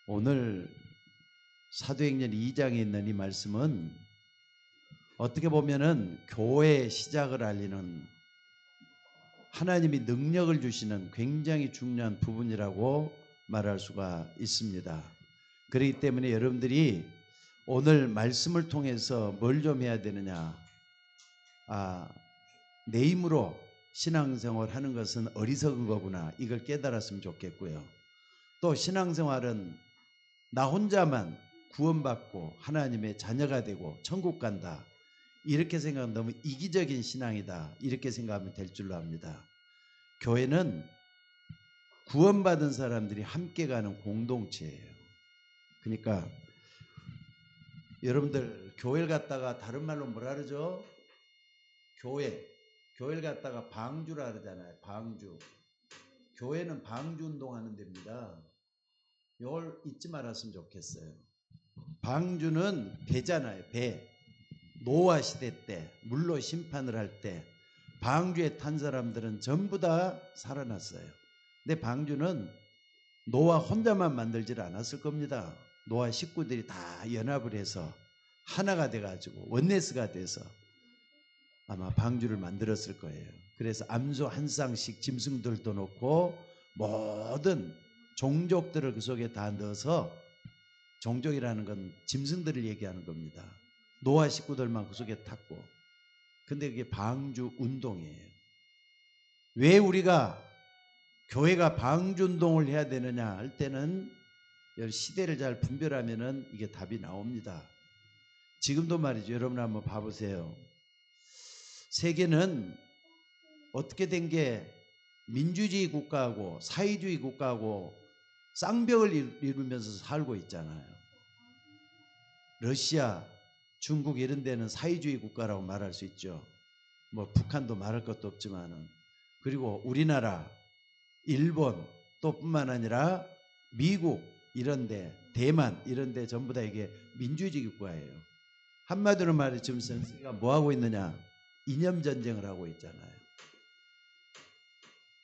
오늘 사도행전 2장에 있는 이 말씀은 어떻게 보면은 교회의 시작을 알리는 하나님이 능력을 주시는 굉장히 중요한 부분이라고 말할 수가 있습니다. 그렇기 때문에 여러분들이 오늘 말씀을 통해서 뭘 좀 해야 되느냐, 내 힘으로 신앙생활 하는 것은 어리석은 거구나, 이걸 깨달았으면 좋겠고요. 또 신앙생활은 나 혼자만 구원받고 하나님의 자녀가 되고 천국 간다, 이렇게 생각하면 너무 이기적인 신앙이다, 이렇게 생각하면 될 줄로 압니다. 교회는 구원받은 사람들이 함께 가는 공동체예요. 그러니까 여러분들 교회를 갔다가 다른 말로 뭐라 그러죠? 교회를 갔다가 방주라 그러잖아요. 방주. 교회는 방주 운동하는 데입니다. 이걸 잊지 말았으면 좋겠어요. 방주는 배잖아요. 배. 노아 시대 때 물로 심판을 할 때 방주에 탄 사람들은 전부 다 살아났어요. 근데 방주는 노아 혼자만 만들질 않았을 겁니다. 노아 식구들이 다 연합을 해서 하나가 돼가지고 원네스가 돼서 아마 방주를 만들었을 거예요. 그래서 암소 한 쌍씩 짐승들도 넣고 모든 종족들을 그 속에 다 넣어서, 종족이라는 건 짐승들을 얘기하는 겁니다. 노아 식구들만 그 속에 탔고. 근데 그게 방주 운동이에요. 왜 우리가 교회가 방주 운동을 해야 되느냐 할 때는 시대를 잘 분별하면은 이게 답이 나옵니다. 지금도 말이죠. 여러분 한번 봐보세요. 세계는 어떻게 된 게 민주주의 국가하고 사회주의 국가하고 쌍벽을 이루면서 살고 있잖아요. 러시아, 중국 이런 데는 사회주의 국가라고 말할 수 있죠. 뭐 북한도 말할 것도 없지만은. 그리고 우리나라, 일본 또 뿐만 아니라 미국 이런 데, 대만 이런 데 전부 다 이게 민주주의 국가예요. 한마디로 말해 지금 선생님가 뭐 하고 있느냐? 이념 전쟁을 하고 있잖아요.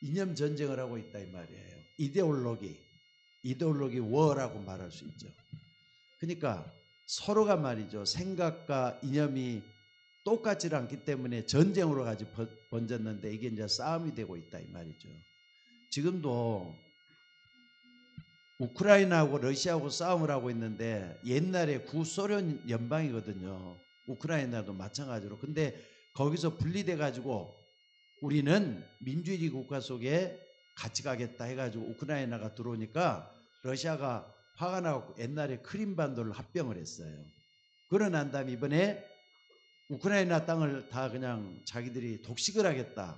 이념 전쟁을 하고 있다 이 말이에요. 이데올로기 워라고 말할 수 있죠. 그러니까 서로가 말이죠, 생각과 이념이 똑같지 않기 때문에 전쟁으로 가지 번졌는데 이게 이제 싸움이 되고 있다 이 말이죠. 지금도 우크라이나하고 러시아하고 싸움을 하고 있는데 옛날에 구소련 연방이거든요. 우크라이나도 마찬가지로. 근데 거기서 분리돼 가지고 우리는 민주주의 국가 속에 같이 가겠다 해가지고 우크라이나가 들어오니까 러시아가 화가 나고 옛날에 크림반도를 합병을 했어요. 그러고 난 다음에 이번에 우크라이나 땅을 다 그냥 자기들이 독식을 하겠다,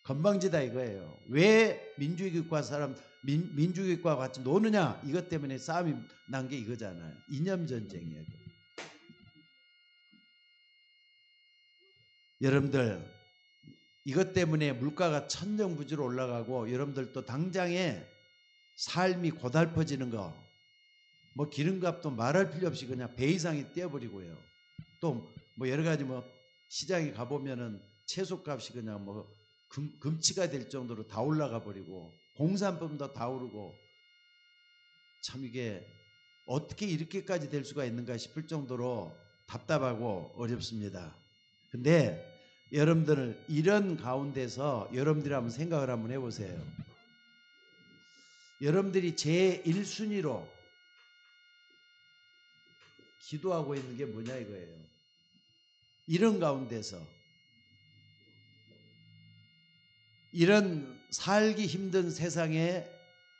건방지다 이거예요. 왜 민주주의 국가와 같이 노느냐, 이것 때문에 싸움이 난 게 이거잖아요. 이념 전쟁이에요. 여러분들 이것 때문에 물가가 천정부지로 올라가고 여러분들도 당장에 삶이 고달퍼지는 거, 뭐 기름값도 말할 필요 없이 그냥 배 이상이 뛰어버리고요. 또 뭐 여러 가지 뭐 시장에 가보면은 채소값이 그냥 뭐 금치가 될 정도로 다 올라가 버리고 공산품도 다 오르고, 참 이게 어떻게 이렇게까지 될 수가 있는가 싶을 정도로 답답하고 어렵습니다. 근데 여러분들 이런 가운데서 여러분들이 한번 생각을 한번 해보세요. 여러분들이 제1순위로 기도하고 있는 게 뭐냐 이거예요. 이런 가운데서, 이런 살기 힘든 세상에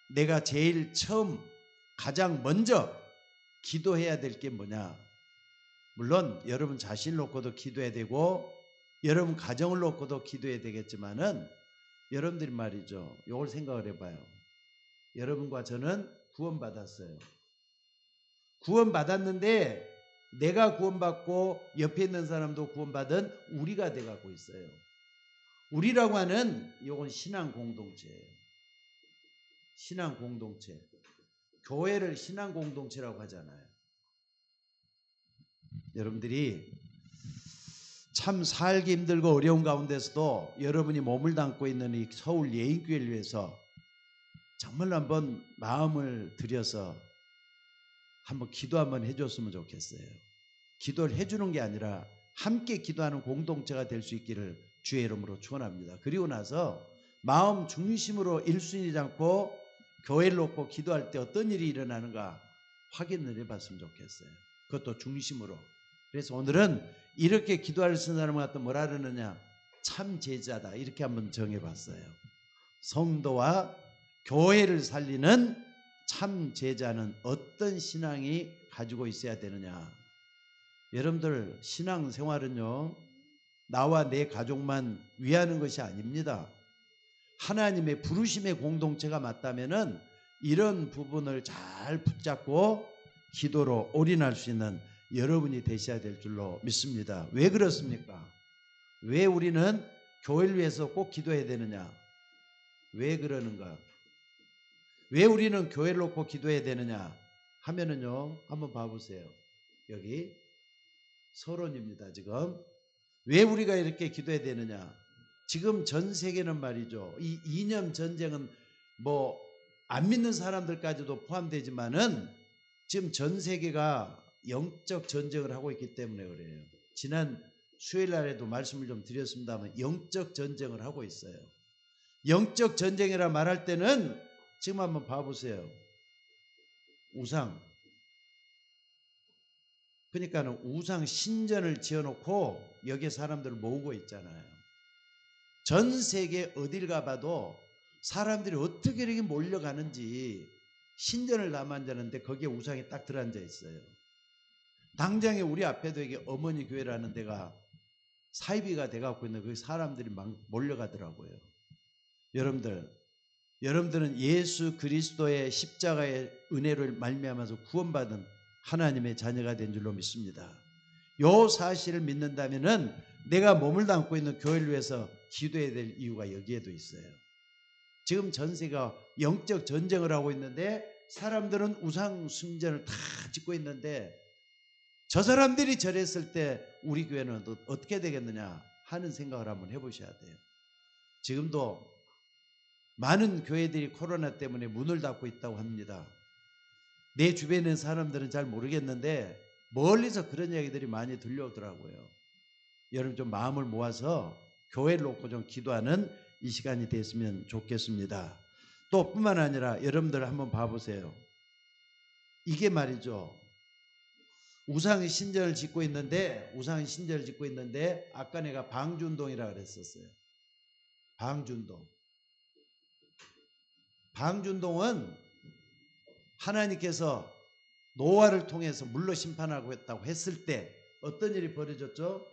내가 제일 처음 가장 먼저 기도해야 될 게 뭐냐. 물론 여러분 자신을 놓고도 기도해야 되고 여러분 가정을 놓고도 기도해야 되겠지만은, 여러분들이 말이죠, 이걸 생각을 해봐요. 여러분과 저는 구원받았어요. 구원받았는데 내가 구원받고 옆에 있는 사람도 구원받은 우리가 돼가고 있어요. 우리라고 하는 이건 신앙 공동체예요. 신앙 공동체. 교회를 신앙 공동체라고 하잖아요. 여러분들이 참 살기 힘들고 어려운 가운데서도 여러분이 몸을 담고 있는 이 서울 예인교회를 위해서 정말로 한번 마음을 들여서 한번 기도 한번 해줬으면 좋겠어요. 기도를 해주는 게 아니라 함께 기도하는 공동체가 될 수 있기를 주의 이름으로 축원합니다. 그리고 나서 마음 중심으로 1순위지 않고 교회를 놓고 기도할 때 어떤 일이 일어나는가 확인을 해봤으면 좋겠어요. 그것도 중심으로. 그래서 오늘은 이렇게 기도할 수 있는 사람을 갖다 뭐라 그러느냐, 참 제자다, 이렇게 한번 정해봤어요. 성도와 교회를 살리는 참 제자는 어떤 신앙이 가지고 있어야 되느냐. 여러분들 신앙생활은요, 나와 내 가족만 위하는 것이 아닙니다. 하나님의 부르심의 공동체가 맞다면은 이런 부분을 잘 붙잡고 기도로 올인할 수 있는 여러분이 되셔야 될 줄로 믿습니다. 왜 그렇습니까? 왜 우리는 교회를 위해서 꼭 기도해야 되느냐? 왜 그러는가? 왜 우리는 교회를 놓고 기도해야 되느냐 하면은요, 한번 봐보세요. 여기 서론입니다. 지금 왜 우리가 이렇게 기도해야 되느냐? 지금 전 세계는 말이죠, 이 이념 전쟁은 뭐 안 믿는 사람들까지도 포함되지만은 지금 전 세계가 영적 전쟁을 하고 있기 때문에 그래요. 지난 수요일 날에도 말씀을 좀 드렸습니다만 영적 전쟁을 하고 있어요. 영적 전쟁이라 말할 때는 지금 한번 봐보세요. 우상, 그러니까는 우상 신전을 지어놓고 여기에 사람들을 모으고 있잖아요. 전 세계 어딜 가봐도 사람들이 어떻게 이렇게 몰려가는지 신전을 다 만드는데 거기에 우상이 딱 들어앉아 있어요. 당장에 우리 앞에도 이게 어머니 교회라는 데가 사이비가 돼갖고 있는데 거기 사람들이 막 몰려가더라고요. 여러분들은 예수 그리스도의 십자가의 은혜를 말미암아서 구원받은 하나님의 자녀가 된 줄로 믿습니다. 요 사실을 믿는다면은 내가 몸을 담고 있는 교회를 위해서 기도해야 될 이유가 여기에도 있어요. 지금 전 세계가 영적 전쟁을 하고 있는데 사람들은 우상 숭전을 다 짓고 있는데 저 사람들이 저랬을 때 우리 교회는 어떻게 되겠느냐 하는 생각을 한번 해보셔야 돼요. 지금도 많은 교회들이 코로나 때문에 문을 닫고 있다고 합니다. 내 주변에 있는 사람들은 잘 모르겠는데 멀리서 그런 이야기들이 많이 들려오더라고요. 여러분 좀 마음을 모아서 교회를 놓고 좀 기도하는 이 시간이 됐으면 좋겠습니다. 또 뿐만 아니라 여러분들 한번 봐보세요. 이게 말이죠, 우상 신전을 짓고 있는데 아까 내가 방주운동이라고 그랬었어요. 방주운동은 하나님께서 노아를 통해서 물로 심판하고 했다고 했을 때 어떤 일이 벌어졌죠?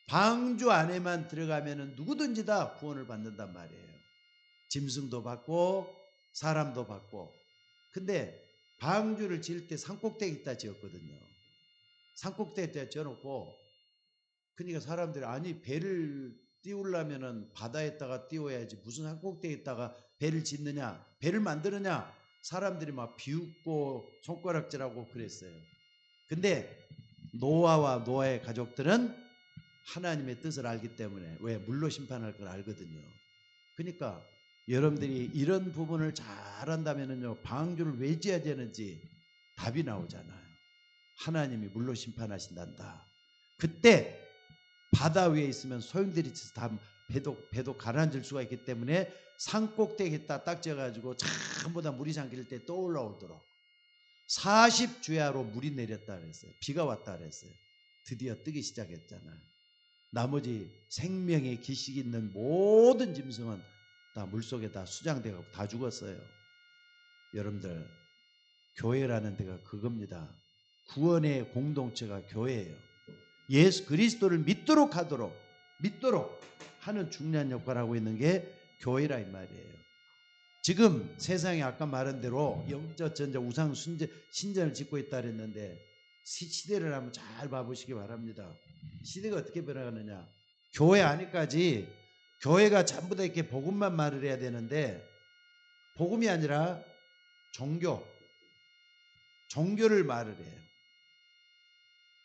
방주 안에만 들어가면 누구든지 다 구원을 받는단 말이에요. 짐승도 받고 사람도 받고. 근데 방주를 지을 때 산꼭대기에다 지었거든요. 산꼭대기에다 지어놓고, 그러니까 사람들이 아니 배를 띄우려면은 바다에다가 띄워야지 무슨 산꼭대기에다가 배를 짓느냐, 배를 만드느냐, 사람들이 막 비웃고 손가락질하고 그랬어요. 근데 노아와 노아의 가족들은 하나님의 뜻을 알기 때문에, 왜? 물로 심판할 걸 알거든요. 그러니까 여러분들이 이런 부분을 잘 안다면은요, 방주를 왜 지어야 되는지 답이 나오잖아요. 하나님이 물로 심판하신단다. 그때 바다 위에 있으면 소용돌이 쳐서 다 배도 가라앉을 수가 있기 때문에 산꼭대기에다 딱 지어가지고 전부 다 물이 잠길 때 떠올라오도록 40주야로 물이 내렸다 그랬어요. 비가 왔다 그랬어요. 드디어 뜨기 시작했잖아요. 나머지 생명의 기식이 있는 모든 짐승은 다 물속에 다 수장되고 다 죽었어요. 여러분들, 교회라는 데가 그겁니다. 구원의 공동체가 교회예요. 예수 그리스도를 믿도록 하는 중요한 역할을 하고 있는 게 교회라 이 말이에요. 지금 세상에 아까 말한 대로 영적 전쟁, 우상 신전을 짓고 있다 그랬는데 시대를 한번 잘 봐보시기 바랍니다. 시대가 어떻게 변화하느냐. 교회 안에까지 교회가 전부 다 이렇게 복음만 말을 해야 되는데 복음이 아니라 종교를 말을 해요.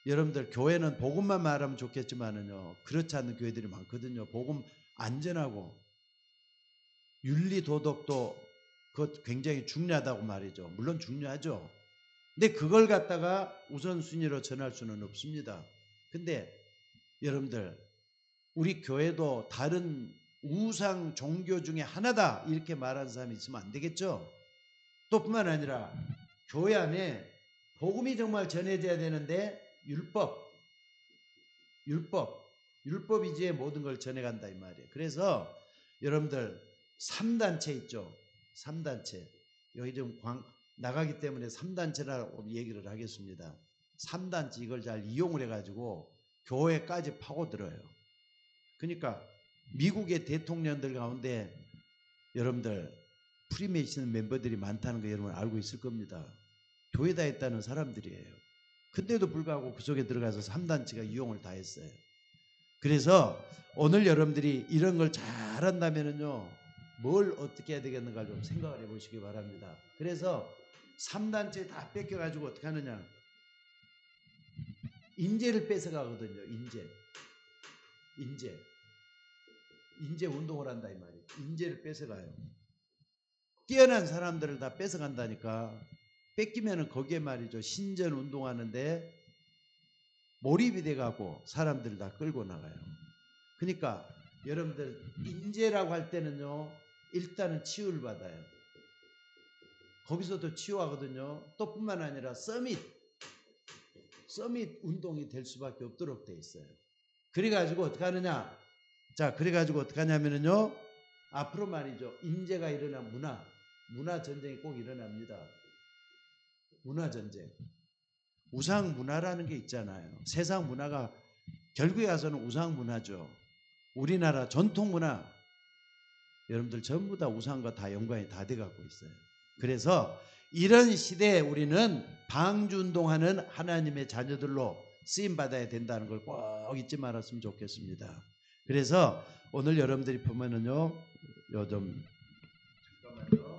여러분들, 교회는 복음만 말하면 좋겠지만은요, 그렇지 않는 교회들이 많거든요. 복음 안전하고 윤리 도덕도 그것 굉장히 중요하다고 말이죠. 물론 중요하죠. 근데 그걸 갖다가 우선순위로 전할 수는 없습니다. 근데 여러분들, 우리 교회도 다른 우상 종교 중에 하나다 이렇게 말하는 사람이 있으면 안 되겠죠. 또 뿐만 아니라 교회 안에 복음이 정말 전해져야 되는데 율법이지에 모든 걸 전해간다 이 말이에요. 그래서 여러분들 3단체 있죠. 3단체. 여기 좀 나가기 때문에 3단체라고 얘기를 하겠습니다. 3단체 이걸 잘 이용을 해가지고 교회까지 파고들어요. 그러니까 미국의 대통령들 가운데 여러분들 프리메이슨 멤버들이 많다는 거 여러분 알고 있을 겁니다. 교회 다했다는 사람들이에요. 근데도 불구하고 그 속에 들어가서 3단체가 이용을 다 했어요. 그래서 오늘 여러분들이 이런 걸 잘한다면은요, 뭘 어떻게 해야 되겠는가 좀 생각을 해보시기 바랍니다. 그래서 3단체 다 뺏겨가지고 어떻게 하느냐, 인재를 뺏어가거든요. 인재 운동을 한다 이 말이에요. 인재를 뺏어가요. 뛰어난 사람들을 다 뺏어간다니까. 뺏기면은 거기에 말이죠, 신전 운동하는데 몰입이 돼가고 사람들 다 끌고 나가요. 그러니까 여러분들 인재라고 할 때는요, 일단은 치유를 받아요. 거기서도 치유하거든요. 또 뿐만 아니라 서밋 운동이 될 수밖에 없도록 돼 있어요. 그래가지고 어떻게 하느냐, 자, 그래가지고 어떻게 하냐면은요, 앞으로 말이죠, 인재가 일어나 문화 전쟁이 꼭 일어납니다. 문화 전쟁. 우상 문화라는 게 있잖아요. 세상 문화가 결국에 가서는 우상 문화죠. 우리나라 전통 문화, 여러분들 전부 다 우상과 다 연관이 다 돼가고 있어요. 그래서 이런 시대에 우리는 방주운동하는 하나님의 자녀들로 쓰임받아야 된다는 걸 꼭 잊지 말았으면 좋겠습니다. 그래서 오늘 여러분들이 보면은요, 요즘 잠깐만요.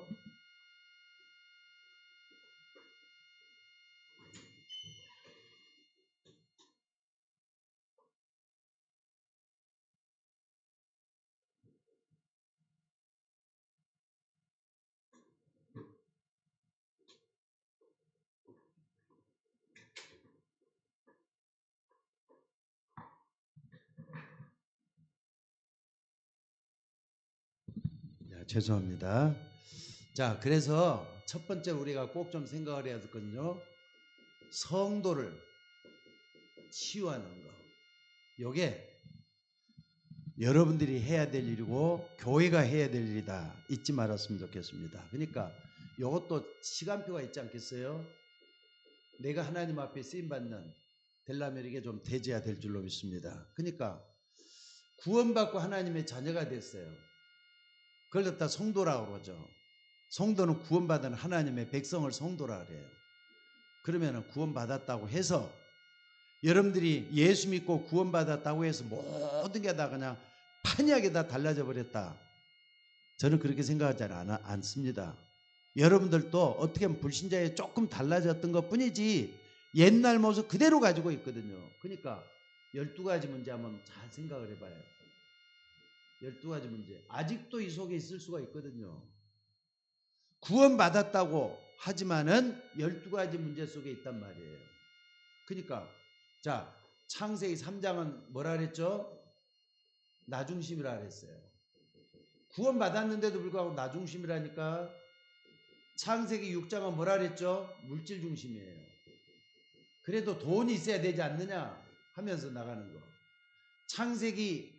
죄송합니다. 자, 그래서 첫 번째 우리가 꼭 좀 생각을 해야 되거든요. 성도를 치유하는 거. 요게 여러분들이 해야 될 일이고 교회가 해야 될 일이다. 잊지 말았으면 좋겠습니다. 그러니까 이것도 시간표가 있지 않겠어요? 내가 하나님 앞에 쓰임받는 되려면 이게 좀 되져야 될 줄로 믿습니다. 그러니까 구원받고 하나님의 자녀가 됐어요. 그걸 갖다 성도라고 그러죠. 성도는 구원받은 하나님의 백성을 성도라 그래요. 그러면 구원받았다고 해서 여러분들이 예수 믿고 구원받았다고 해서 모든 게 다 그냥 판이하게 다 달라져 버렸다. 저는 그렇게 생각하지 않습니다. 여러분들도 어떻게 보면 불신자에 조금 달라졌던 것 뿐이지 옛날 모습 그대로 가지고 있거든요. 그러니까 12가지 문제 한번 잘 생각을 해봐요. 12가지 문제. 아직도 이 속에 있을 수가 있거든요. 구원받았다고 하지만은 12가지 문제 속에 있단 말이에요. 그러니까 자, 창세기 3장은 뭐라 그랬죠? 나 중심이라 그랬어요. 구원받았는데도 불구하고 나 중심이라니까. 창세기 6장은 뭐라 그랬죠? 물질 중심이에요. 그래도 돈이 있어야 되지 않느냐 하면서 나가는 거. 창세기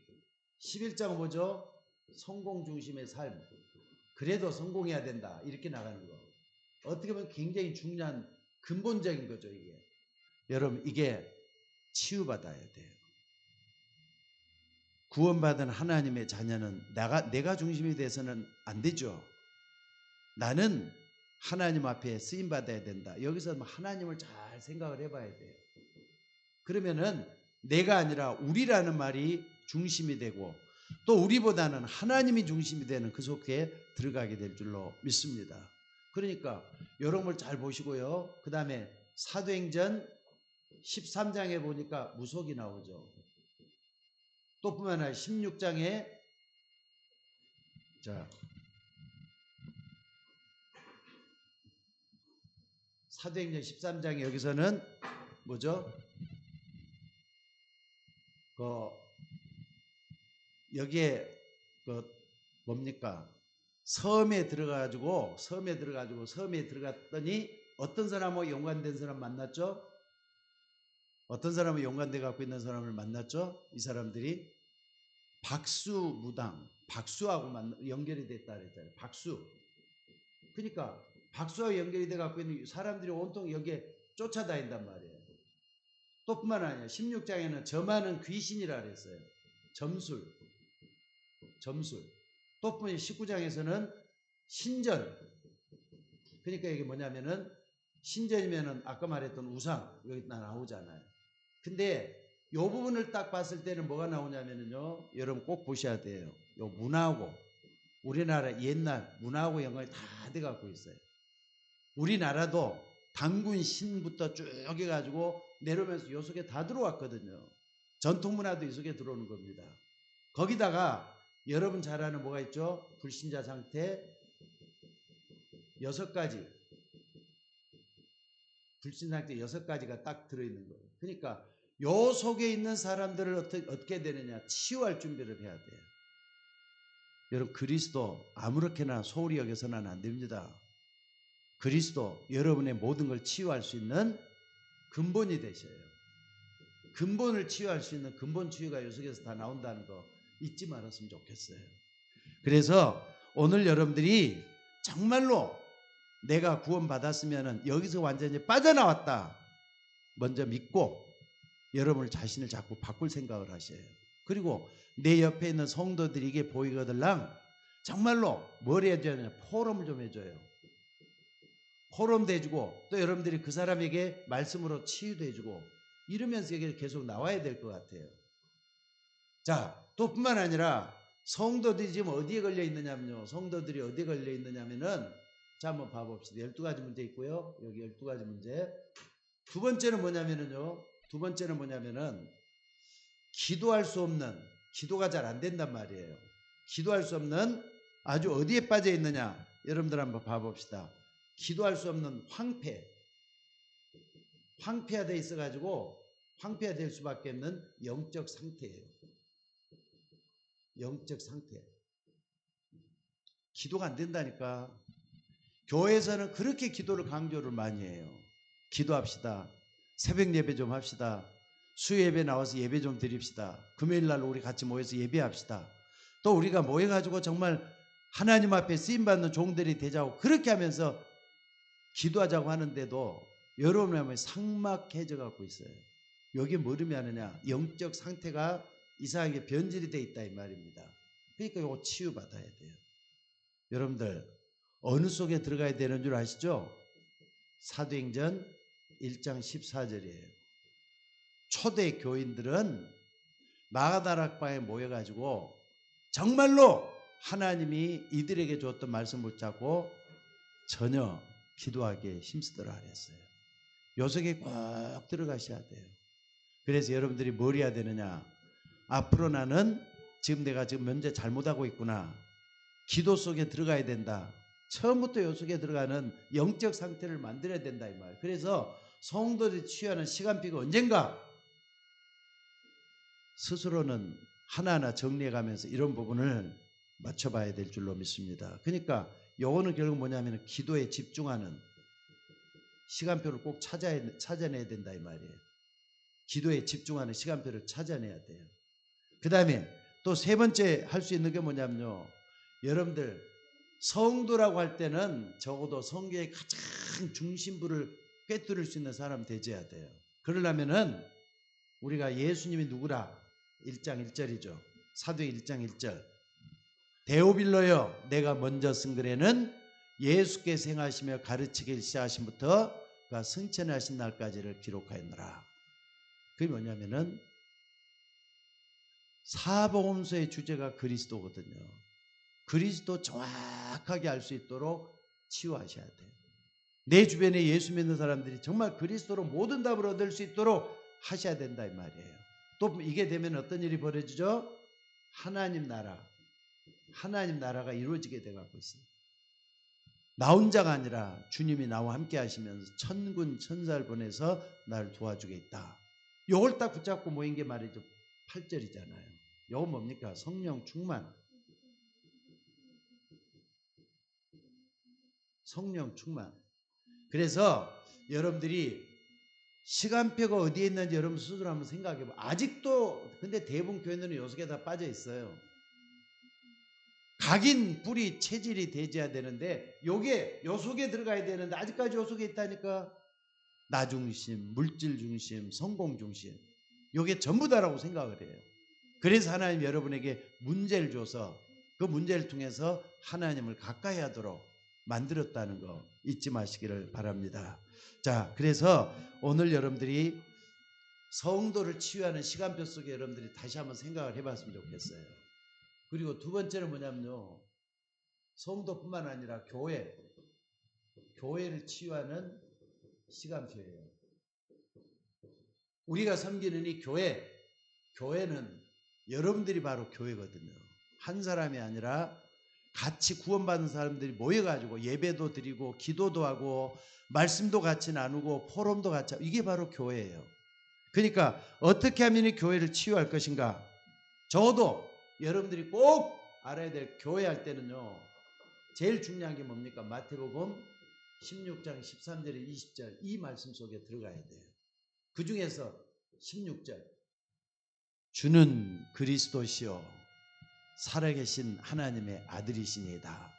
11장은 뭐죠? 성공 중심의 삶. 그래도 성공해야 된다 이렇게 나가는 거. 어떻게 보면 굉장히 중요한 근본적인 거죠 이게. 여러분 이게 치유받아야 돼요. 구원받은 하나님의 자녀는 내가 중심이 돼서는 안 되죠. 나는 하나님 앞에 쓰임받아야 된다. 여기서 하나님을 잘 생각을 해봐야 돼요. 그러면은 내가 아니라 우리라는 말이 중심이 되고 또 우리보다는 하나님이 중심이 되는 그 속에 들어가게 될 줄로 믿습니다. 그러니까 여러분을 잘 보시고요. 그 다음에 사도행전 13장에 보니까 무속이 나오죠. 또 뿐만 아니라 16장에 자 사도행전 13장에 여기서는 뭐죠? 여기에 뭡니까? 섬에 들어갔더니 어떤 사람하고 연관된 사람 만났죠? 어떤 사람을 연관돼 갖고 있는 사람을 만났죠? 이 사람들이 박수하고 연결이 됐다 그랬잖아요. 박수. 그러니까 박수와 연결이 돼 갖고 있는 사람들이 온통 여기에 쫓아다닌단 말이에요. 또 뿐만 아니라 16장에는 점하는 귀신이라 그랬어요. 점술. 또 뿐만 19장에서는 신전. 그러니까 이게 뭐냐면은 신전이면은 아까 말했던 우상 여기 나오잖아요. 근데 이 부분을 딱 봤을 때는 뭐가 나오냐면요. 여러분 꼭 보셔야 돼요. 요 문화하고 우리나라 옛날 문화하고 연관이 다 돼 갖고 있어요. 우리나라도 당군 신부터 쭉 해가지고 내려오면서 요 속에 다 들어왔거든요. 전통 문화도 이 속에 들어오는 겁니다. 거기다가 여러분 잘 아는 뭐가 있죠? 불신자 상태 6가지. 불신 상태 6가지가 딱 들어있는 거예요. 그러니까 요 속에 있는 사람들을 어떻게 되느냐? 치유할 준비를 해야 돼요. 여러분 그리스도 아무렇게나 소홀히 여겨서는 안 됩니다. 그리스도 여러분의 모든 걸 치유할 수 있는 근본이 되셔요. 근본을 치유할 수 있는 근본 치유가 요 속에서 다 나온다는 거 잊지 말았으면 좋겠어요. 그래서 오늘 여러분들이 정말로 내가 구원받았으면 여기서 완전히 빠져나왔다. 먼저 믿고 여러분 자신을 자꾸 바꿀 생각을 하셔요. 그리고 내 옆에 있는 성도들이 이게 보이거들랑 정말로 뭘 해줘야 되냐? 포럼을 좀 해줘요. 포럼도 해주고 또 여러분들이 그 사람에게 말씀으로 치유도 해주고 이러면서 이게 계속 나와야 될 것 같아요. 자, 또 뿐만 아니라 성도들이 지금 어디에 걸려 있느냐면요. 성도들이 어디에 걸려 있느냐면은 자, 한번 봐봅시다. 12가지 문제 있고요. 여기 12가지 문제. 두 번째는 뭐냐면은 기도할 수 없는, 기도가 잘 안 된단 말이에요. 기도할 수 없는 아주 어디에 빠져 있느냐. 여러분들 한번 봐봅시다. 기도할 수 없는 황폐화 돼 있어가지고 황폐화 될 수밖에 없는 영적 상태예요. 영적 상태. 기도가 안 된다니까. 교회에서는 그렇게 기도를 강조를 많이 해요. 기도합시다. 새벽 예배 좀 합시다. 수요 예배 나와서 예배 좀 드립시다. 금요일 날 우리 같이 모여서 예배합시다. 또 우리가 모여가지고 정말 하나님 앞에 쓰임받는 종들이 되자고 그렇게 하면서 기도하자고 하는데도 여러분의 마음이 삭막해져 갖고 있어요. 여기 뭐를 하느냐? 영적 상태가 이상하게 변질이 돼 있다 이 말입니다. 그러니까 이거 치유받아야 돼요. 여러분들 어느 속에 들어가야 되는 줄 아시죠? 사도행전 1장 14절이에요. 초대 교인들은 마가다락방에 모여가지고 정말로 하나님이 이들에게 줬던 말씀을 붙잡고 전혀 기도하기에 힘쓰더라 그랬어요. 요 속에 꼭 들어가셔야 돼요. 그래서 여러분들이 뭘 해야 되느냐? 앞으로 나는 지금 내가 문제 잘못하고 있구나. 기도 속에 들어가야 된다. 처음부터 요 속에 들어가는 영적 상태를 만들어야 된다 이 말. 그래서 성도들이 취하는 시간표가 언젠가 스스로는 하나하나 정리해 가면서 이런 부분을 맞춰봐야 될 줄로 믿습니다. 그러니까 요거는 결국 뭐냐면 기도에 집중하는 시간표를 꼭 찾아내야 된다 이 말이에요. 기도에 집중하는 시간표를 찾아내야 돼요. 그 다음에 또 세 번째 할 수 있는 게 뭐냐면요. 여러분들 성도라고 할 때는 적어도 성교의 가장 중심부를 꿰뚫을 수 있는 사람 되져야 돼요. 그러려면은 우리가 예수님이 누구라 1장 1절이죠. 사도의 1장 1절. 데오빌로여 내가 먼저 쓴 글에는 예수께서 행하시며 가르치기 시작하신부터 그가 승천하신 날까지를 기록하였노라. 그게 뭐냐면은 사복음서의 주제가 그리스도거든요. 그리스도 정확하게 알 수 있도록 치유하셔야 돼요. 내 주변에 예수 믿는 사람들이 정말 그리스도로 모든 답을 얻을 수 있도록 하셔야 된다 이 말이에요. 또 이게 되면 어떤 일이 벌어지죠? 하나님 나라가 이루어지게 돼 갖고 있어요. 나 혼자가 아니라 주님이 나와 함께 하시면서 천군 천사를 보내서 나를 도와주겠다. 요걸 딱 붙잡고 모인 게 말이죠. 8절이잖아요. 요거 뭡니까? 성령 충만. 성령 충만. 그래서 여러분들이 시간표가 어디에 있는지 여러분 스스로 한번 생각해 봐. 아직도 근데 대부분 교회는 요 속에 다 빠져 있어요. 각인 뿌리 체질이 되어야 되는데 요게 요 속에 들어가야 되는데 아직까지 요 속에 있다니까. 나 중심, 물질 중심, 성공 중심. 요게 전부 다라고 생각을 해요. 그래서 하나님 여러분에게 문제를 줘서 그 문제를 통해서 하나님을 가까이 하도록 만들었다는 거 잊지 마시기를 바랍니다. 자, 그래서 오늘 여러분들이 성도를 치유하는 시간표 속에 여러분들이 다시 한번 생각을 해봤으면 좋겠어요. 그리고 두 번째는 뭐냐면요. 성도뿐만 아니라 교회를 치유하는 시간표예요. 우리가 섬기는 이 교회는 여러분들이 바로 교회거든요. 한 사람이 아니라 같이 구원받은 사람들이 모여가지고 예배도 드리고 기도도 하고 말씀도 같이 나누고 포럼도 같이 하고 이게 바로 교회예요. 그러니까 어떻게 하면 이 교회를 치유할 것인가? 저도 여러분들이 꼭 알아야 될 교회 할 때는요. 제일 중요한 게 뭡니까? 마태복음 16장 13절에 20절 이 말씀 속에 들어가야 돼요. 그 중에서 16절 주는 그리스도시요 살아계신 하나님의 아들이시니이다.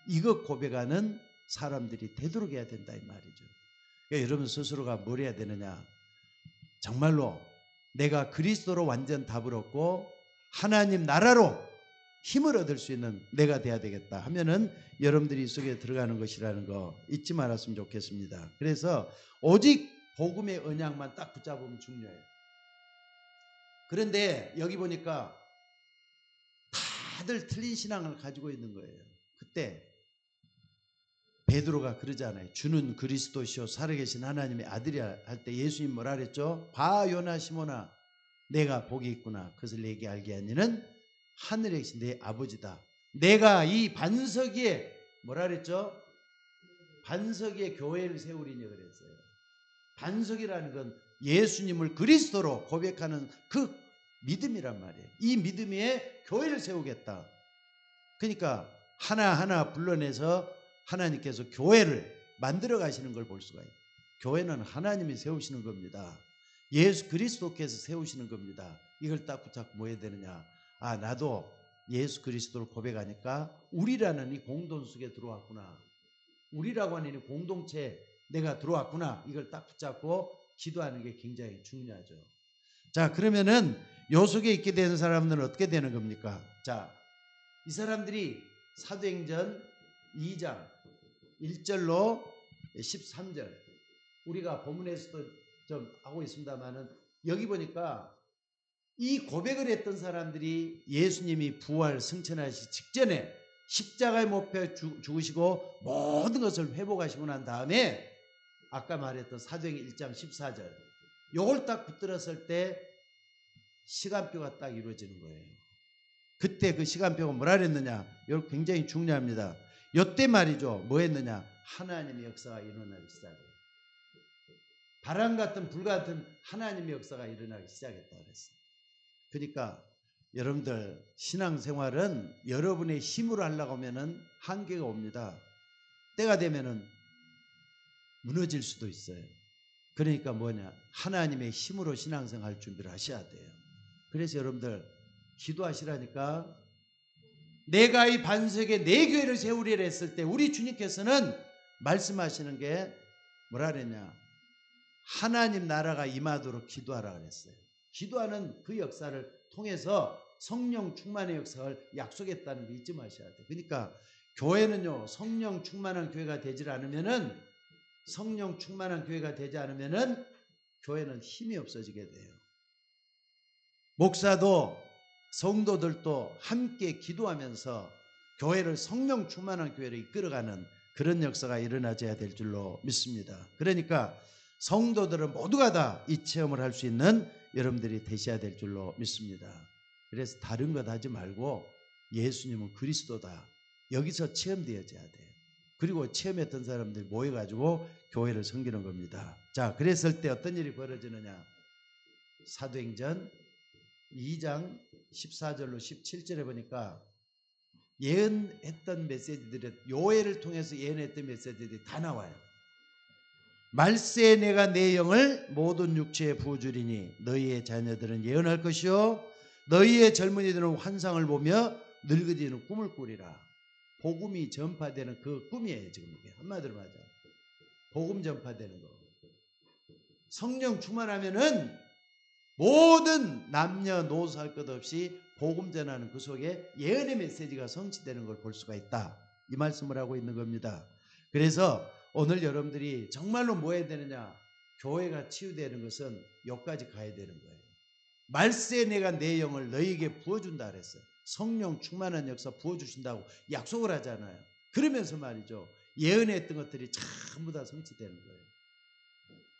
이거 고백하는 사람들이 되도록 해야 된다 이 말이죠. 그러니까 여러분 스스로가 뭘 해야 되느냐? 정말로 내가 그리스도로 완전 답을 얻고 하나님 나라로 힘을 얻을 수 있는 내가 돼야 되겠다 하면은 여러분들이 이 속에 들어가는 것이라는 거 잊지 말았으면 좋겠습니다. 그래서 오직 복음의 언약만 딱 붙잡으면 중요해요. 그런데 여기 보니까 다들 틀린 신앙을 가지고 있는 거예요. 그때 베드로가 그러잖아요. 주는 그리스도시요 살아계신 하나님의 아들이라 할 때 예수님 뭐라 그랬죠? 봐 요나 시몬아 내가 복이 있구나. 그것을 내게 알게 하니는 하늘에 계신 내 아버지다. 내가 이 반석 위에 뭐라 그랬죠? 반석 위에 교회를 세우리니 그랬어요. 반석이라는 건 예수님을 그리스도로 고백하는 그 믿음이란 말이에요. 이 믿음 위에 교회를 세우겠다. 그러니까 하나하나 불러내서 하나님께서 교회를 만들어 가시는 걸 볼 수가 있어요. 교회는 하나님이 세우시는 겁니다. 예수 그리스도께서 세우시는 겁니다. 이걸 딱 붙잡고 뭐 해야 되느냐? 아, 나도 예수 그리스도를 고백하니까 우리라는 이 공동 속에 들어왔구나. 우리라고 하는 이 공동체에 내가 들어왔구나. 이걸 딱 붙잡고 기도하는 게 굉장히 중요하죠. 자, 그러면은 요 속에 있게 되는 사람들은 어떻게 되는 겁니까? 자, 이 사람들이 사도행전 2장 1절로 13절 우리가 본문에서도 좀 하고 있습니다만은 여기 보니까 이 고백을 했던 사람들이 예수님이 부활 승천하시기 직전에 십자가에 못 박혀 죽으시고 모든 것을 회복하시고 난 다음에 아까 말했던 사도행전 1장 14절 요걸 딱 붙들었을 때 시간표가 딱 이루어지는 거예요. 그때 그 시간표가 뭐라 그랬느냐? 이거 굉장히 중요합니다. 요때 말이죠. 뭐 했느냐? 하나님의 역사가 일어나기 시작해요. 바람 같은 불 같은 하나님의 역사가 일어나기 시작했다 그랬어요. 그러니까 여러분들 신앙생활은 여러분의 힘으로 하려고 하면은 한계가 옵니다. 때가 되면은 무너질 수도 있어요. 그러니까 뭐냐? 하나님의 힘으로 신앙생활 준비를 하셔야 돼요. 그래서 여러분들 기도하시라니까. 내가 이 반석에 내 교회를 세우리라 했을 때 우리 주님께서는 말씀하시는 게 뭐라 그랬냐? 하나님 나라가 임하도록 기도하라 그랬어요. 기도하는 그 역사를 통해서 성령 충만의 역사를 약속했다는 거 잊지 마셔야 돼요. 그러니까 교회는요, 성령 충만한 교회가 되지 않으면은 교회는 힘이 없어지게 돼요. 목사도 성도들도 함께 기도하면서 교회를 성령 충만한 교회로 이끌어가는 그런 역사가 일어나줘야 될 줄로 믿습니다. 그러니까 성도들은 모두가 다 이 체험을 할 수 있는 여러분들이 되셔야 될 줄로 믿습니다. 그래서 다른 것 하지 말고 예수님은 그리스도다. 여기서 체험되어져야 돼요. 그리고 체험했던 사람들이 모여가지고 교회를 섬기는 겁니다. 자, 그랬을 때 어떤 일이 벌어지느냐? 사도행전 2장 14절로 17절에 보니까 예언했던 메시지들이, 요해를 통해서 예언했던 메시지들이 다 나와요. 말세에 내가 내 영을 모든 육체에 부어주리니 너희의 자녀들은 예언할 것이요 너희의 젊은이들은 환상을 보며 늙은이는 꿈을 꾸리라. 복음이 전파되는 그 꿈이에요. 지금 이게 한마디로 말하자, 복음 전파되는 거. 성령 충만하면은 모든 남녀노소 할 것 없이 복음 전하는 그 속에 예언의 메시지가 성취되는 걸 볼 수가 있다, 이 말씀을 하고 있는 겁니다. 그래서 오늘 여러분들이 정말로 뭐 해야 되느냐? 교회가 치유되는 것은 여기까지 가야 되는 거예요. 말세에 내가 내 영을 너희에게 부어준다 그랬어요. 성령 충만한 역사 부어주신다고 약속을 하잖아요. 그러면서 말이죠, 예언했던 것들이 전부 다 성취되는 거예요.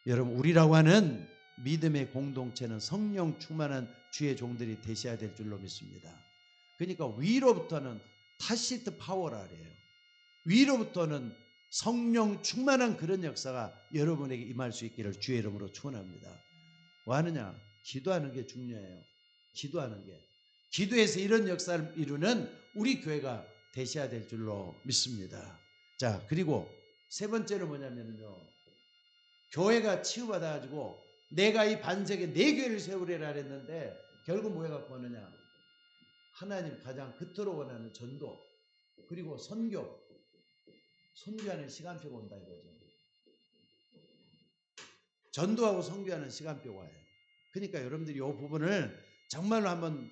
여러분, 우리라고 하는 믿음의 공동체는 성령 충만한 주의 종들이 되셔야 될 줄로 믿습니다. 그러니까 위로부터는 타시트 파워라 그래요. 위로부터는 성령 충만한 그런 역사가 여러분에게 임할 수 있기를 주의 이름으로 축원합니다. 뭐 하느냐? 기도하는 게 중요해요. 기도하는 게. 기도해서 이런 역사를 이루는 우리 교회가 되셔야 될 줄로 믿습니다. 자, 그리고 세 번째는 뭐냐면요, 교회가 치유받아가지고 내가 이 반석에 내 교회를 세우리라 그랬는데 결국 뭐 해갖고 오느냐? 하나님 가장 그토록 원하는 전도, 그리고 선교하는 시간표가 온다 이거죠. 전도하고 선교하는 시간표가 와요. 그러니까 여러분들이 이 부분을 정말로 한번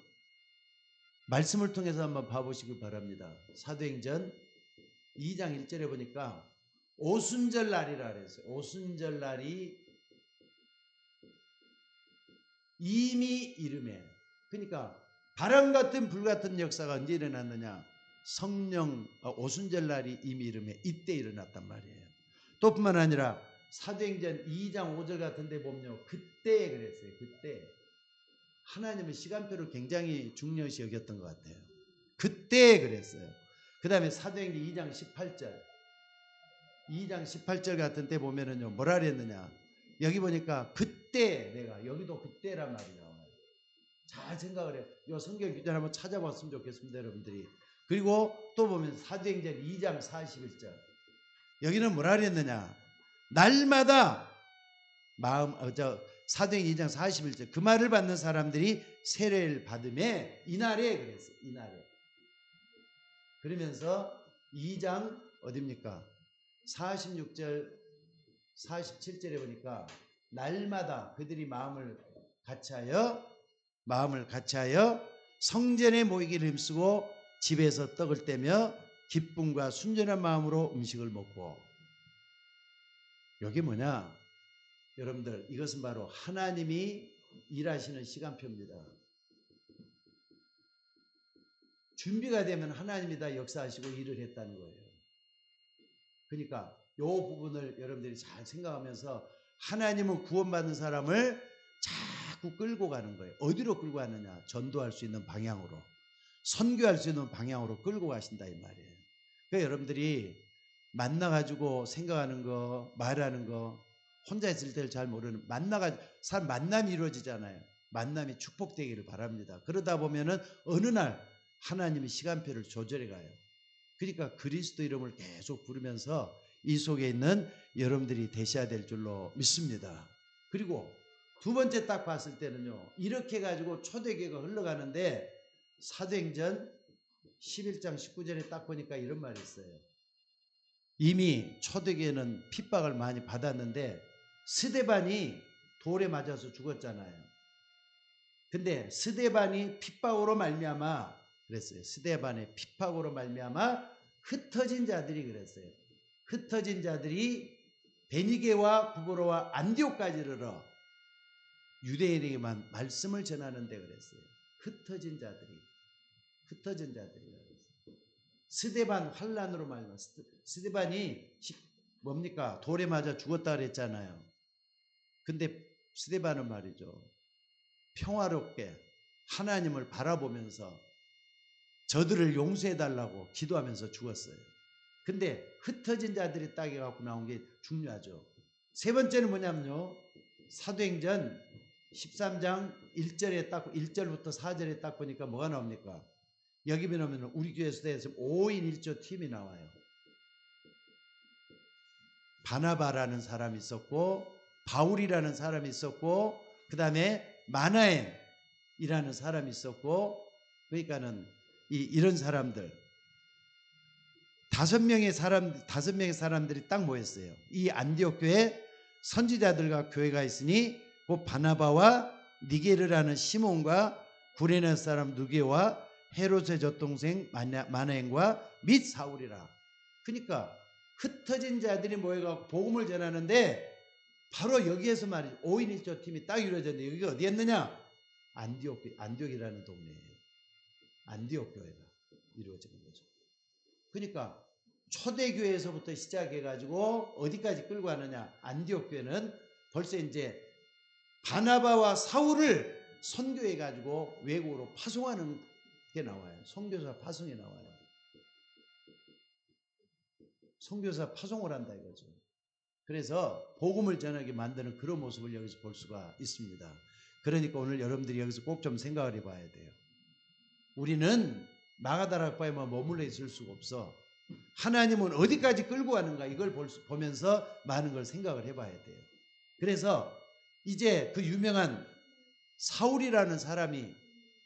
말씀을 통해서 한번 봐보시기 바랍니다. 사도행전 2장 1절에 보니까 오순절 날이라 그랬어요. 오순절 날이 이미 이름에, 그러니까 바람 같은 불 같은 역사가 언제 일어났느냐? 오순절 날이 이미 이름에 이때 일어났단 말이에요. 또 뿐만 아니라 사도행전 2장 5절 같은 데 보면요, 그때 그랬어요. 그때 하나님은 시간표를 굉장히 중요시 여겼던 것 같아요. 그때 그랬어요. 그 다음에 사도행전 2장 18절 같은 데 보면은요, 뭐라 그랬느냐? 여기 보니까 그때, 내가 여기도 그때란 말이 나와요. 잘 생각을 해요. 이 성경 규절 한번 찾아봤으면 좋겠습니다, 여러분들이. 그리고 또 보면 사도행전 2장 41절, 여기는 뭐라 그랬느냐? 날마다 사도행전 2장 41절, 그 말을 받는 사람들이 세례를 받음에 이날에 그랬어요. 이날에. 그러면서 2장 어딥니까? 46절 47절에 보니까 날마다 그들이 마음을 같이하여 성전에 모이기를 힘쓰고 집에서 떡을 떼며 기쁨과 순전한 마음으로 음식을 먹고. 여기 뭐냐? 여러분들, 이것은 바로 하나님이 일하시는 시간표입니다. 준비가 되면 하나님이 다 역사하시고 일을 했다는 거예요. 그러니까 이 부분을 여러분들이 잘 생각하면서 하나님은 구원받은 사람을 자꾸 끌고 가는 거예요. 어디로 끌고 가느냐? 전도할 수 있는 방향으로, 선교할 수 있는 방향으로 끌고 가신다 이 말이에요. 그러니까 여러분들이 만나가지고 생각하는 거, 말하는 거, 혼자 있을 때를 잘 모르는, 사람 만남이 이루어지잖아요. 만남이 축복되기를 바랍니다. 그러다 보면은 어느 날 하나님이 시간표를 조절해 가요. 그러니까 그리스도 이름을 계속 부르면서 이 속에 있는 여러분들이 되셔야 될 줄로 믿습니다. 그리고 두 번째 딱 봤을 때는요, 이렇게 가지고 초대교회가 흘러가는데 사도행전 11장 19절에 딱 보니까 이런 말이 있어요. 이미 초대교회는 핍박을 많이 받았는데 스데반이 돌에 맞아서 죽었잖아요. 근데 스데반이 핍박으로 말미암아 그랬어요. 스데반의 핍박으로 말미암아 흩어진 자들이 그랬어요. 흩어진 자들이 베니게와 구브로와 안디옥까지 이르러 유대인에게만 말씀을 전하는데 그랬어요. 흩어진 자들이 그랬어요. 스데반 환란으로 말미암아, 스데반이 뭡니까? 돌에 맞아 죽었다 그랬잖아요. 근데 스데반은 말이죠, 평화롭게 하나님을 바라보면서 저들을 용서해 달라고 기도하면서 죽었어요. 근데 흩어진 자들이 딱 해갖고 나온 게 중요하죠. 세 번째는 뭐냐면요. 사도행전 13장 1절에 딱 1절부터 4절에 딱 보니까 뭐가 나옵니까? 여기 보면 우리 교회에서 5인 1조 팀이 나와요. 바나바라는 사람이 있었고 바울이라는 사람이 있었고 그 다음에 마나엔이라는 사람이 있었고 그러니까는 이런 사람들 다섯 명의 사람들이 딱 모였어요. 이 안디옥 교회 선지자들과 교회가 있으니 그 바나바와 니게르라는 시몬과 구레네 사람 누게와 헤롯의 젖동생 마나엔과 및 사울이라. 그러니까 흩어진 자들이 모여가지고 복음을 전하는데 바로 여기에서 말이죠. 5인 1조 팀이 딱 이루어졌는데 여기가 어디였느냐? 안디옥이라는 동네예요. 안디옥 교회가 이루어지는 거죠. 그러니까 초대교회에서부터 시작해가지고 어디까지 끌고 가느냐? 안디옥 교회는 벌써 이제 바나바와 사울을 선교해가지고 외국으로 파송하는 게 나와요. 선교사 파송이 나와요. 선교사 파송을 한다 이거죠. 그래서 복음을 전하게 만드는 그런 모습을 여기서 볼 수가 있습니다. 그러니까 오늘 여러분들이 여기서 꼭 좀 생각을 해봐야 돼요. 우리는 마가다락방에만 머물러 있을 수가 없어. 하나님은 어디까지 끌고 가는가 이걸 보면서 많은 걸 생각을 해봐야 돼요. 그래서 이제 그 유명한 사울이라는 사람이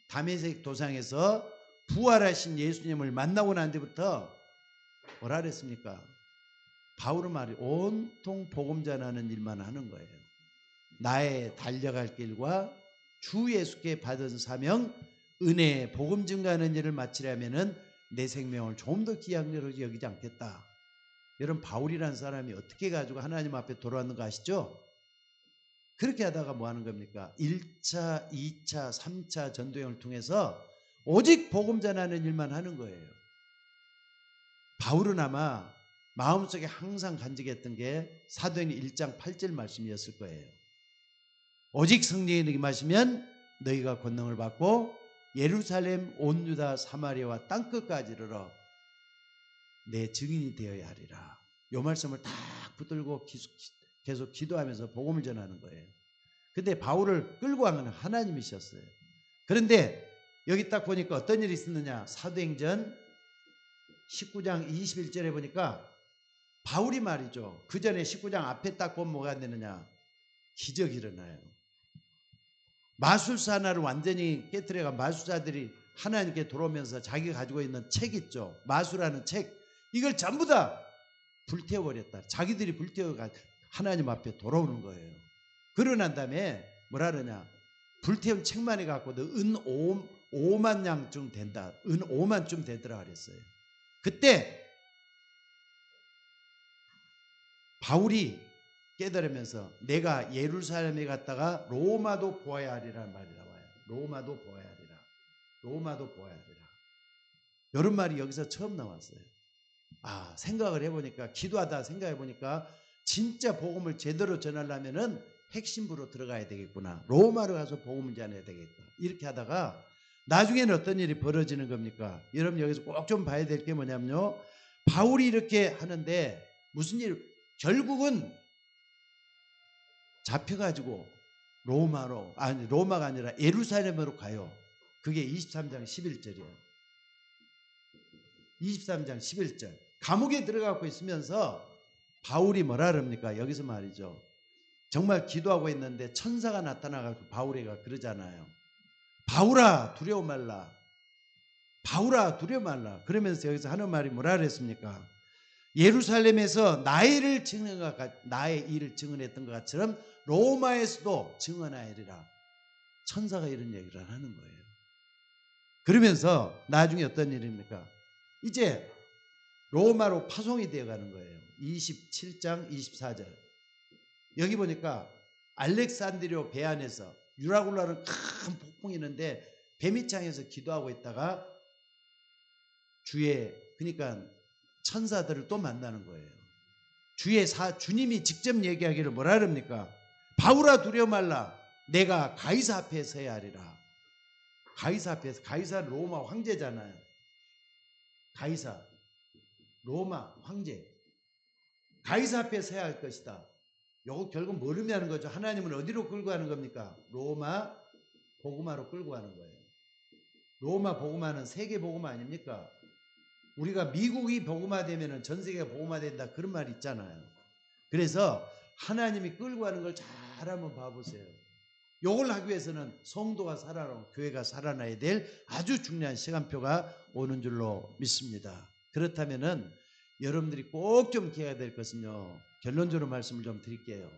다메섹 도상에서 부활하신 예수님을 만나고 난 뒤부터 뭐라 그랬습니까? 바울은 말이 온통 복음 전하는 일만 하는 거예요. 나의 달려갈 길과 주 예수께 받은 사명 은혜의 복음 증가하는 일을 마치려면은 내 생명을 좀 더 귀한 것으로 여기지 않겠다. 여러분 바울이라는 사람이 어떻게 가지고 하나님 앞에 돌아왔는가 아시죠? 그렇게 하다가 뭐 하는 겁니까? 1차, 2차, 3차 전도행을 통해서 오직 복음 전하는 일만 하는 거예요. 바울은 아마 마음속에 항상 간직했던 게 사도행전 1장 8절 말씀이었을 거예요. 오직 성령이 너희 임하시면 너희가 권능을 받고 예루살렘 온 유다 사마리아와 땅끝까지 이르러 내 증인이 되어야 하리라. 이 말씀을 딱 붙들고 계속 기도하면서 복음을 전하는 거예요. 근데 바울을 끌고 간 건 하나님이셨어요. 그런데 여기 딱 보니까 어떤 일이 있었느냐? 사도행전 19장 21절에 보니까 바울이 말이죠. 그 전에 19장 앞에 딱 보면 뭐가 되느냐? 기적이 일어나요. 마술사 하나를 완전히 깨뜨려가 마술사들이 하나님께 돌아오면서 자기가 가지고 있는 책 있죠. 마술하는 책. 이걸 전부 다 불태워버렸다. 자기들이 불태워가 하나님 앞에 돌아오는 거예요. 그러고 난 다음에 뭐라 그러냐? 불태운 책만 해갖고 은 5만 양쯤 된다. 은 5만쯤 되더라 그랬어요. 그때 바울이 깨달으면서 내가 예루살렘에 갔다가 로마도 보아야 하리라는 말이 나와요. 로마도 보아야 하리라. 로마도 보아야 하리라. 이런 말이 여기서 처음 나왔어요. 아, 생각을 해보니까 기도하다 생각해보니까 진짜 복음을 제대로 전하려면은 핵심부로 들어가야 되겠구나. 로마로 가서 복음을 전해야 되겠다. 이렇게 하다가 나중에는 어떤 일이 벌어지는 겁니까? 여러분 여기서 꼭 좀 봐야 될 게 뭐냐면요. 바울이 이렇게 하는데 무슨 일, 결국은 잡혀가지고 로마가 아니라 예루살렘으로 가요. 그게 23장 11절이에요. 23장 11절. 감옥에 들어가고 있으면서 바울이 뭐라 그럽니까? 여기서 말이죠. 정말 기도하고 있는데 천사가 나타나가지고 바울이가 그러잖아요. 바울아 두려워 말라. 바울아 두려워 말라. 그러면서 여기서 하는 말이 뭐라 그랬습니까? 예루살렘에서 나의 일을 증언했던 것처럼 로마에서도 증언하리라. 천사가 이런 얘기를 하는 거예요. 그러면서 나중에 어떤 일입니까? 이제 로마로 파송이 되어가는 거예요. 27장 24절. 여기 보니까 알렉산드리아 배 안에서 유라굴라는 큰 폭풍이 있는데 배 밑창에서 기도하고 있다가 그러니까 천사들을 또 만나는 거예요. 주님이 직접 얘기하기를 뭐라 그럽니까? 바울아 두려워 말라. 내가 가이사 앞에 서야 하리라. 가이사 앞에서, 가이사는 로마 황제잖아요. 가이사. 로마 황제 가이사 앞에 서야 할 것이다. 요거 결국 뭘 의미하는 거죠? 하나님은 어디로 끌고 가는 겁니까? 로마 복음화로 끌고 가는 거예요. 로마 복음화는 세계 복음화 아닙니까? 우리가 미국이 복음화되면 전 세계가 복음화된다 그런 말이 있잖아요. 그래서 하나님이 끌고 가는 걸 잘 한번 봐보세요. 요걸 하기 위해서는 성도가 살아나고 교회가 살아나야 될 아주 중요한 시간표가 오는 줄로 믿습니다. 그렇다면은 여러분들이 꼭 좀 기해야 될 것은요. 결론적으로 말씀을 좀 드릴게요.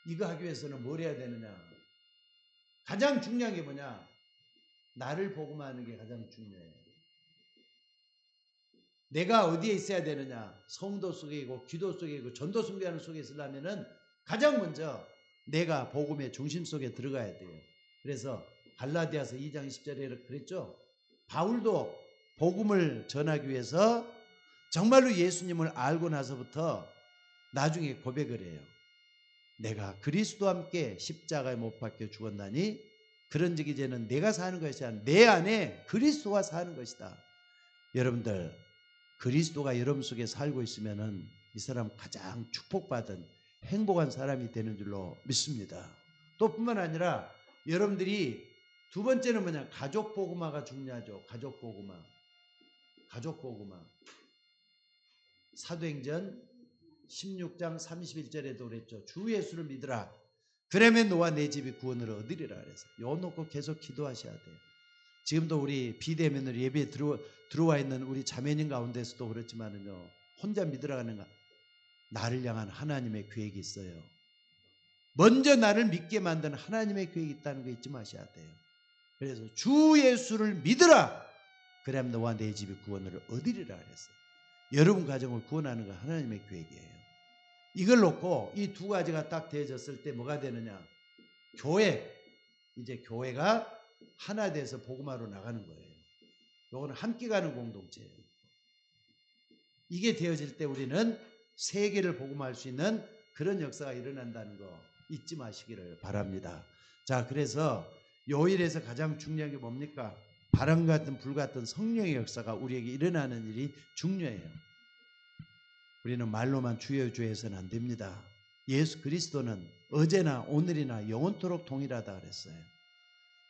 이거 하기 위해서는 뭘 해야 되느냐? 가장 중요한 게 뭐냐? 나를 복음화하는 게 가장 중요해요. 내가 어디에 있어야 되느냐? 성도 속에 있고 기도 속에 있고 전도 선교하는 속에 있으려면은 가장 먼저 내가 복음의 중심 속에 들어가야 돼요. 그래서 갈라디아서 2장 10절에 그랬죠. 바울도 복음을 전하기 위해서 정말로 예수님을 알고 나서부터 나중에 고백을 해요. 내가 그리스도와 함께 십자가에 못 박혀 죽었나니 그런즉 이제는 내가 사는 것이 아니라 내 안에 그리스도가 사는 것이다. 여러분들 그리스도가 여러분 속에 살고 있으면은 이 사람 가장 축복받은 행복한 사람이 되는 줄로 믿습니다. 또 뿐만 아니라 여러분들이 두 번째는 뭐냐? 가족 복음화가 중요하죠. 가족 복음화. 가족 복음화. 사도행전 16장 31절에도 그랬죠. 주 예수를 믿으라. 그러면 너와 내 집이 구원을 얻으리라 그래서 요 놓고 계속 기도하셔야 돼요. 지금도 우리 비대면으로 예배에 들어와 있는 우리 자매님 가운데서도 그렇지만은요. 혼자 믿으라가는가? 나를 향한 하나님의 계획이 있어요. 먼저 나를 믿게 만드는 하나님의 계획이 있다는 거 잊지 마셔야 돼요. 그래서 주 예수를 믿으라. 그러면 너와 내 집이 구원을 얻으리라 그랬어요. 여러분 가정을 구원하는 거 하나님의 계획이에요. 이걸 놓고 이 두 가지가 딱 되어졌을 때 뭐가 되느냐? 교회. 이제 교회가 하나 돼서 복음화로 나가는 거예요. 이거는 함께 가는 공동체예요. 이게 되어질 때 우리는 세계를 복음화할 수 있는 그런 역사가 일어난다는 거 잊지 마시기를 바랍니다. 자, 그래서 요일에서 가장 중요한 게 뭡니까? 바람 같은 불 같은 성령의 역사가 우리에게 일어나는 일이 중요해요. 우리는 말로만 주여 주여 해서는 안 됩니다. 예수 그리스도는 어제나 오늘이나 영원토록 동일하다 그랬어요.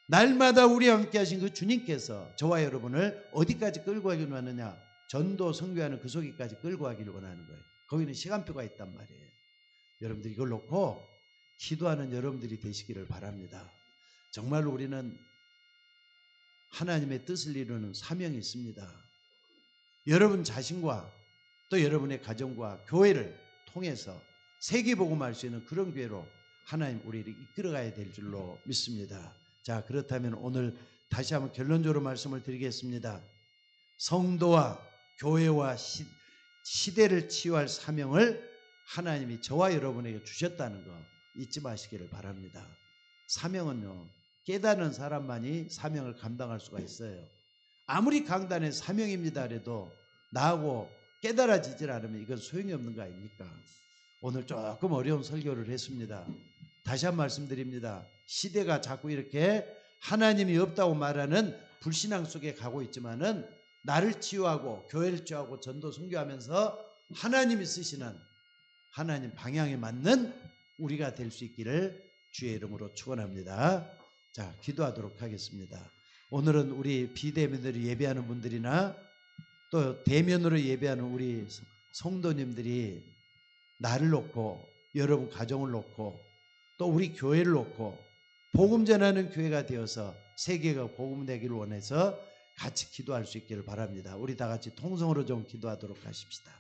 날마다 우리와 함께 하신 그 주님께서 저와 여러분을 어디까지 끌고 가기를 원하느냐? 전도 선교하는 그 속에까지 끌고 가기를 원하는 거예요. 거기는 시간표가 있단 말이에요. 여러분들 이걸 놓고 기도하는 여러분들이 되시기를 바랍니다. 정말로 우리는 하나님의 뜻을 이루는 사명이 있습니다. 여러분 자신과 또 여러분의 가정과 교회를 통해서 세계복음할 수 있는 그런 교회로 하나님 우리를 이끌어가야 될 줄로 믿습니다. 자, 그렇다면 오늘 다시 한번 결론적으로 말씀을 드리겠습니다. 성도와 교회와 시대를 치유할 사명을 하나님이 저와 여러분에게 주셨다는 거 잊지 마시기를 바랍니다. 사명은요, 깨닫는 사람만이 사명을 감당할 수가 있어요. 아무리 강단의 사명입니다 해도 나하고 깨달아지질 않으면 이건 소용이 없는 거 아닙니까? 오늘 조금 어려운 설교를 했습니다. 다시 한 말씀드립니다. 시대가 자꾸 이렇게 하나님이 없다고 말하는 불신앙 속에 가고 있지만은 나를 치유하고 교회를 치유하고 전도 선교하면서 하나님이 쓰시는 하나님 방향에 맞는 우리가 될 수 있기를 주의 이름으로 축원합니다. 자, 기도하도록 하겠습니다. 오늘은 우리 비대면으로 예배하는 분들이나 또 대면으로 예배하는 우리 성도님들이 나를 놓고 여러분 가정을 놓고 또 우리 교회를 놓고 복음 전하는 교회가 되어서 세계가 복음 되기를 원해서 같이 기도할 수 있기를 바랍니다. 우리 다 같이 통성으로 좀 기도하도록 하십시다.